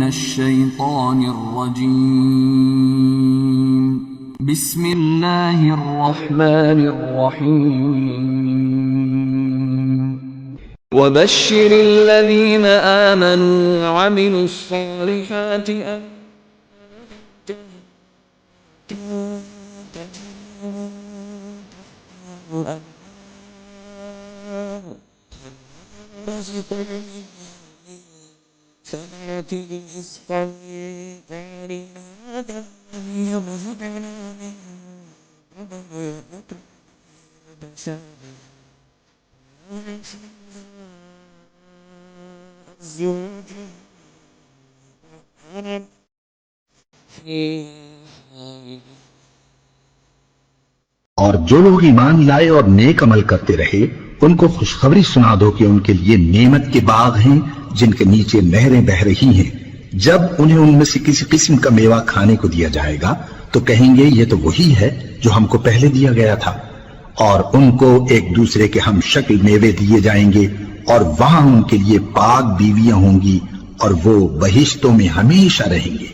الشيطان الرجيم. بسم الله الرحمن الرحيم. وبشر الذين آمنوا وعملوا الصالحات أن और जो लोग ईमान लाए और नेक अमल करते रहे उनको खुशखबरी सुना दो कि उनके लिए नेमत के बाग हैं जिनके नीचे नहरें बह रही हैं। जब उन्हें उनमें से किसी किस्म का मेवा खाने को दिया जाएगा तो कहेंगे ये तो वही है जो हमको पहले दिया गया था, और उनको एक दूसरे के हम शक्ल मेवे दिए जाएंगे और वहां उनके लिए पाक बीवियां होंगी और वो बहिश्तों में हमेशा रहेंगे।